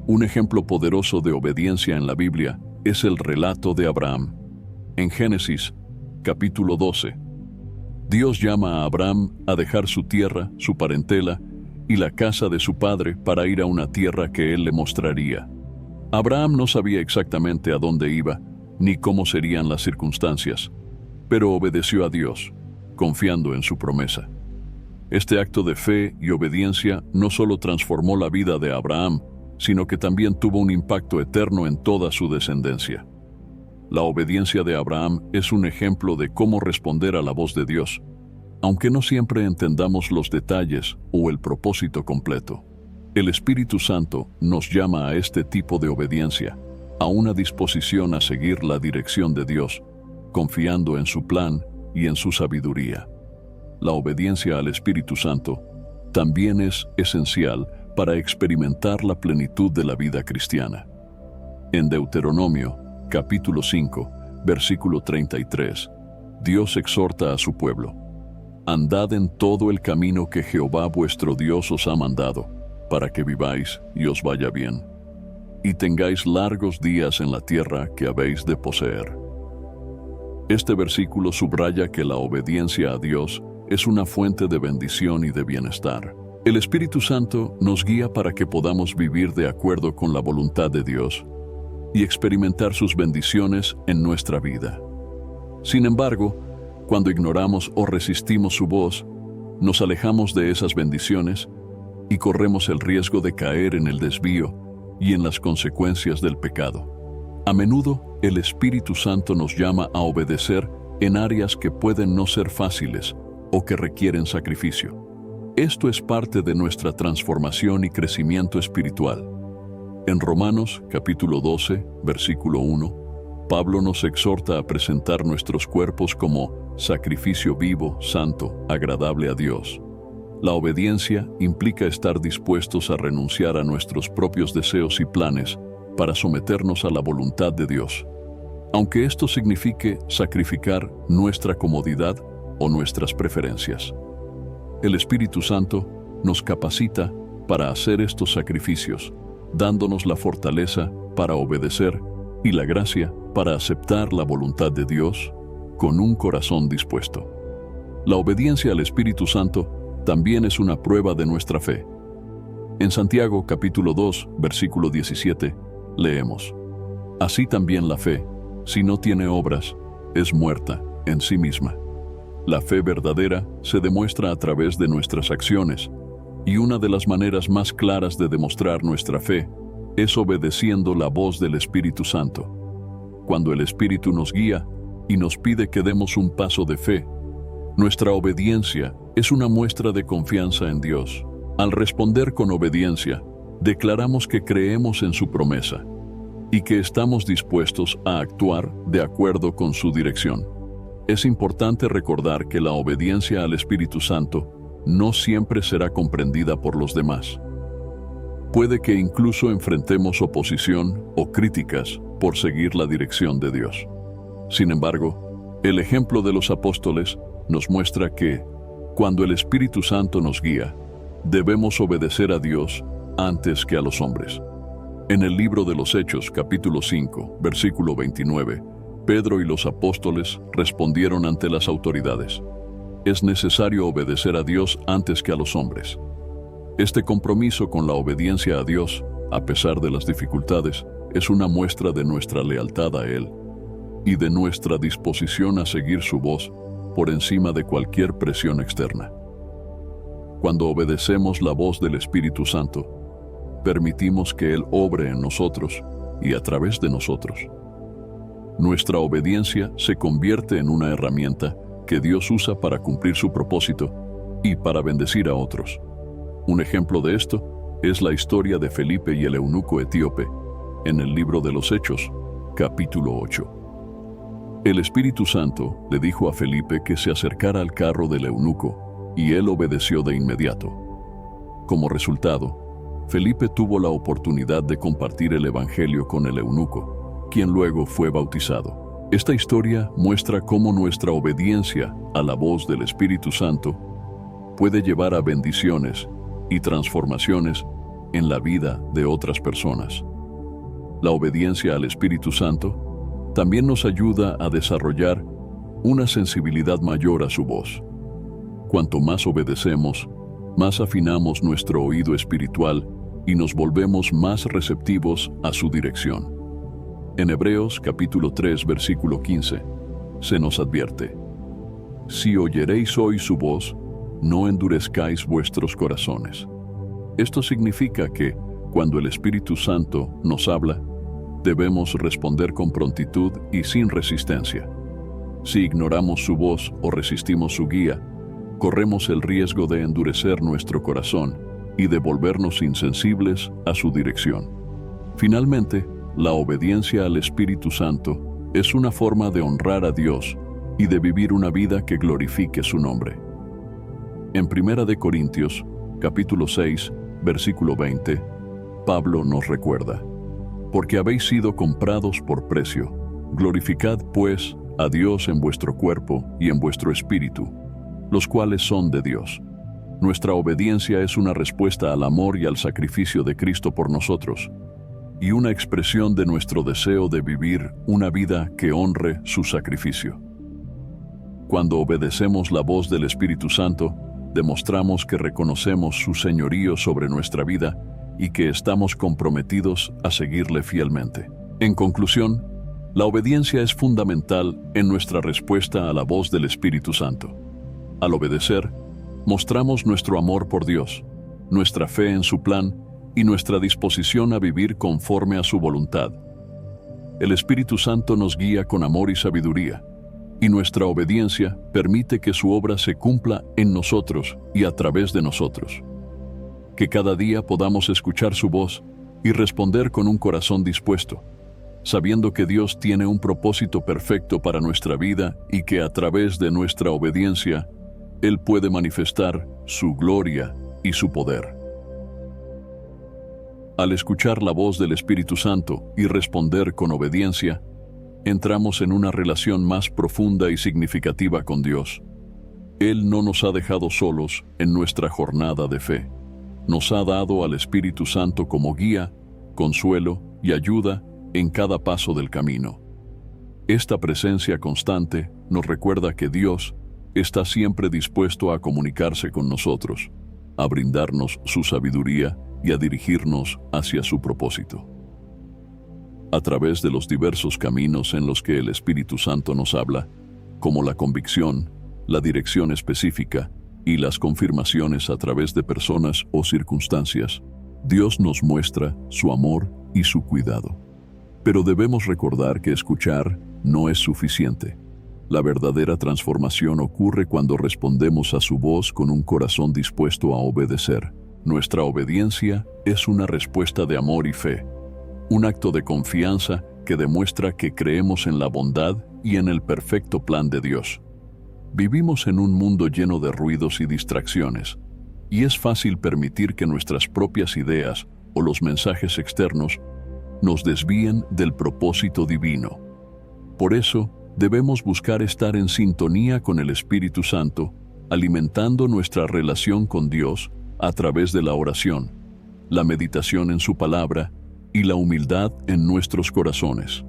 Un ejemplo poderoso de obediencia en la Biblia es el relato de Abraham. En Génesis, capítulo 12, Dios llama a Abraham a dejar su tierra, su parentela y la casa de su padre para ir a una tierra que él le mostraría. Abraham no sabía exactamente a dónde iba, ni cómo serían las circunstancias, pero obedeció a Dios, confiando en su promesa. Este acto de fe y obediencia no solo transformó la vida de Abraham, sino que también tuvo un impacto eterno en toda su descendencia. La obediencia de Abraham es un ejemplo de cómo responder a la voz de Dios, aunque no siempre entendamos los detalles o el propósito completo. El Espíritu Santo nos llama a este tipo de obediencia, a una disposición a seguir la dirección de Dios, confiando en su plan y en su sabiduría. La obediencia al Espíritu Santo también es esencial para experimentar la plenitud de la vida cristiana. En Deuteronomio, capítulo 5, versículo 33, Dios exhorta a su pueblo: «Andad en todo el camino que Jehová vuestro Dios os ha mandado, para que viváis y os vaya bien, y tengáis largos días en la tierra que habéis de poseer». Este versículo subraya que la obediencia a Dios es una fuente de bendición y de bienestar. El Espíritu Santo nos guía para que podamos vivir de acuerdo con la voluntad de Dios y experimentar sus bendiciones en nuestra vida. Sin embargo, cuando ignoramos o resistimos su voz, nos alejamos de esas bendiciones y corremos el riesgo de caer en el desvío y en las consecuencias del pecado. A menudo, el Espíritu Santo nos llama a obedecer en áreas que pueden no ser fáciles o que requieren sacrificio. Esto es parte de nuestra transformación y crecimiento espiritual. En Romanos, capítulo 12, versículo 1, Pablo nos exhorta a presentar nuestros cuerpos como sacrificio vivo, santo, agradable a Dios. La obediencia implica estar dispuestos a renunciar a nuestros propios deseos y planes para someternos a la voluntad de Dios, aunque esto signifique sacrificar nuestra comodidad o nuestras preferencias. El Espíritu Santo nos capacita para hacer estos sacrificios, dándonos la fortaleza para obedecer y la gracia para aceptar la voluntad de Dios con un corazón dispuesto. La obediencia al Espíritu Santo también es una prueba de nuestra fe. En Santiago capítulo 2, versículo 17, leemos: «Así también la fe, si no tiene obras, es muerta en sí misma». La fe verdadera se demuestra a través de nuestras acciones, y una de las maneras más claras de demostrar nuestra fe es obedeciendo la voz del Espíritu Santo. Cuando el Espíritu nos guía y nos pide que demos un paso de fe, nuestra obediencia es una muestra de confianza en Dios. Al responder con obediencia, declaramos que creemos en su promesa y que estamos dispuestos a actuar de acuerdo con su dirección. Es importante recordar que la obediencia al Espíritu Santo no siempre será comprendida por los demás. Puede que incluso enfrentemos oposición o críticas por seguir la dirección de Dios. Sin embargo, el ejemplo de los apóstoles nos muestra que, cuando el Espíritu Santo nos guía, debemos obedecer a Dios antes que a los hombres. En el libro de los Hechos, capítulo 5, versículo 29, Pedro y los apóstoles respondieron ante las autoridades: es necesario obedecer a Dios antes que a los hombres. Este compromiso con la obediencia a Dios, a pesar de las dificultades, es una muestra de nuestra lealtad a Él y de nuestra disposición a seguir su voz por encima de cualquier presión externa. Cuando obedecemos la voz del Espíritu Santo, permitimos que Él obre en nosotros y a través de nosotros. Nuestra obediencia se convierte en una herramienta que Dios usa para cumplir su propósito y para bendecir a otros. Un ejemplo de esto es la historia de Felipe y el eunuco etíope en el libro de los Hechos, capítulo 8. El Espíritu Santo le dijo a Felipe que se acercara al carro del eunuco y él obedeció de inmediato. Como resultado, Felipe tuvo la oportunidad de compartir el Evangelio con el eunuco, quien luego fue bautizado. Esta historia muestra cómo nuestra obediencia a la voz del Espíritu Santo puede llevar a bendiciones y transformaciones en la vida de otras personas. La obediencia al Espíritu Santo también nos ayuda a desarrollar una sensibilidad mayor a su voz. Cuanto más obedecemos, más afinamos nuestro oído espiritual y nos volvemos más receptivos a su dirección. En Hebreos capítulo 3, versículo 15, se nos advierte: si oyeréis hoy su voz, no endurezcáis vuestros corazones. Esto significa que, cuando el Espíritu Santo nos habla, debemos responder con prontitud y sin resistencia. Si ignoramos su voz o resistimos su guía, corremos el riesgo de endurecer nuestro corazón y de volvernos insensibles a su dirección. Finalmente, la obediencia al Espíritu Santo es una forma de honrar a Dios y de vivir una vida que glorifique su nombre. En 1 Corintios, capítulo 6, versículo 20, Pablo nos recuerda: porque habéis sido comprados por precio, glorificad pues a Dios en vuestro cuerpo y en vuestro espíritu, los cuales son de Dios. Nuestra obediencia es una respuesta al amor y al sacrificio de Cristo por nosotros, y una expresión de nuestro deseo de vivir una vida que honre su sacrificio. Cuando obedecemos la voz del Espíritu Santo, demostramos que reconocemos su señorío sobre nuestra vida y que estamos comprometidos a seguirle fielmente. En conclusión, la obediencia es fundamental en nuestra respuesta a la voz del Espíritu Santo. Al obedecer, mostramos nuestro amor por Dios, nuestra fe en su plan y nuestra disposición a vivir conforme a su voluntad. El Espíritu Santo nos guía con amor y sabiduría, y nuestra obediencia permite que su obra se cumpla en nosotros y a través de nosotros. Que cada día podamos escuchar su voz y responder con un corazón dispuesto, sabiendo que Dios tiene un propósito perfecto para nuestra vida y que a través de nuestra obediencia, Él puede manifestar su gloria y su poder. Al escuchar la voz del Espíritu Santo y responder con obediencia, entramos en una relación más profunda y significativa con Dios. Él no nos ha dejado solos en nuestra jornada de fe. Nos ha dado al Espíritu Santo como guía, consuelo y ayuda en cada paso del camino. Esta presencia constante nos recuerda que Dios está siempre dispuesto a comunicarse con nosotros, a brindarnos su sabiduría y a dirigirnos hacia su propósito. A través de los diversos caminos en los que el Espíritu Santo nos habla, como la convicción, la dirección específica y las confirmaciones a través de personas o circunstancias, Dios nos muestra su amor y su cuidado. Pero debemos recordar que escuchar no es suficiente. La verdadera transformación ocurre cuando respondemos a su voz con un corazón dispuesto a obedecer. Nuestra obediencia es una respuesta de amor y fe, un acto de confianza que demuestra que creemos en la bondad y en el perfecto plan de Dios. Vivimos en un mundo lleno de ruidos y distracciones, y es fácil permitir que nuestras propias ideas o los mensajes externos nos desvíen del propósito divino. Por eso, debemos buscar estar en sintonía con el Espíritu Santo, alimentando nuestra relación con Dios a través de la oración, la meditación en su palabra y la humildad en nuestros corazones.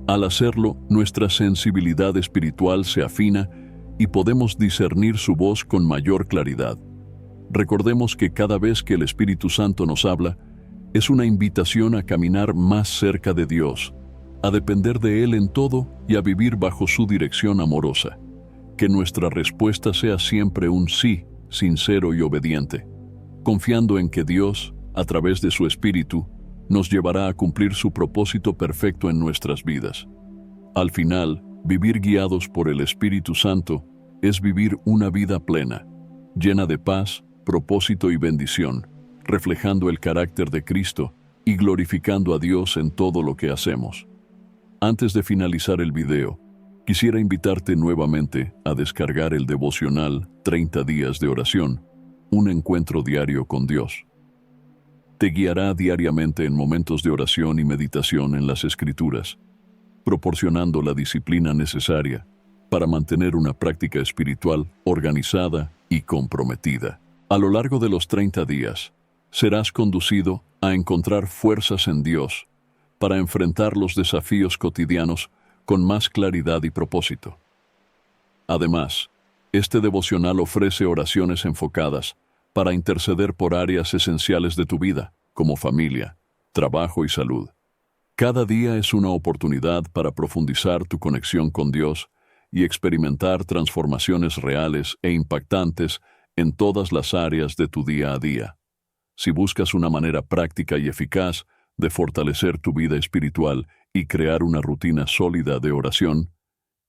Al hacerlo, nuestra sensibilidad espiritual se afina y podemos discernir su voz con mayor claridad. Recordemos que cada vez que el Espíritu Santo nos habla, es una invitación a caminar más cerca de Dios, a depender de Él en todo y a vivir bajo su dirección amorosa. Que nuestra respuesta sea siempre un sí, sincero y obediente, confiando en que Dios, a través de su Espíritu, nos llevará a cumplir su propósito perfecto en nuestras vidas. Al final, vivir guiados por el Espíritu Santo es vivir una vida plena, llena de paz, propósito y bendición, reflejando el carácter de Cristo y glorificando a Dios en todo lo que hacemos. Antes de finalizar el video, quisiera invitarte nuevamente a descargar el devocional 30 días de oración, un encuentro diario con Dios. Te guiará diariamente en momentos de oración y meditación en las Escrituras, proporcionando la disciplina necesaria para mantener una práctica espiritual organizada y comprometida. A lo largo de los 30 días, serás conducido a encontrar fuerzas en Dios para enfrentar los desafíos cotidianos con más claridad y propósito. Además, este devocional ofrece oraciones enfocadas para interceder por áreas esenciales de tu vida, como familia, trabajo y salud. Cada día es una oportunidad para profundizar tu conexión con Dios y experimentar transformaciones reales e impactantes en todas las áreas de tu día a día. Si buscas una manera práctica y eficaz de fortalecer tu vida espiritual y crear una rutina sólida de oración,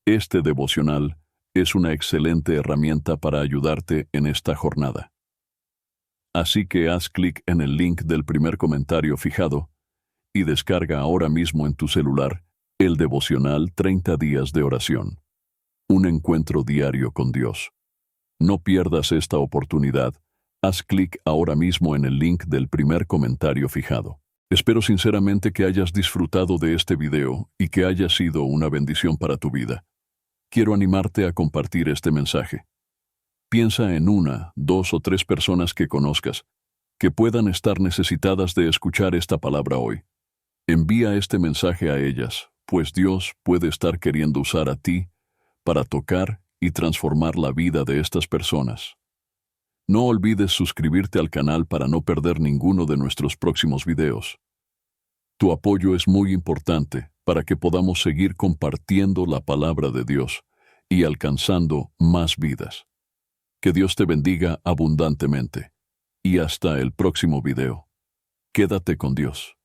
este devocional es una excelente herramienta para ayudarte en esta jornada. Así que haz clic en el link del primer comentario fijado y descarga ahora mismo en tu celular el devocional 30 días de oración. Un encuentro diario con Dios. No pierdas esta oportunidad. Haz clic ahora mismo en el link del primer comentario fijado. Espero sinceramente que hayas disfrutado de este video y que haya sido una bendición para tu vida. Quiero animarte a compartir este mensaje. Piensa en 1, 2 o 3 personas que conozcas, que puedan estar necesitadas de escuchar esta palabra hoy. Envía este mensaje a ellas, pues Dios puede estar queriendo usar a ti para tocar y transformar la vida de estas personas. No olvides suscribirte al canal para no perder ninguno de nuestros próximos videos. Tu apoyo es muy importante para que podamos seguir compartiendo la palabra de Dios y alcanzando más vidas. Que Dios te bendiga abundantemente. Y hasta el próximo video. Quédate con Dios.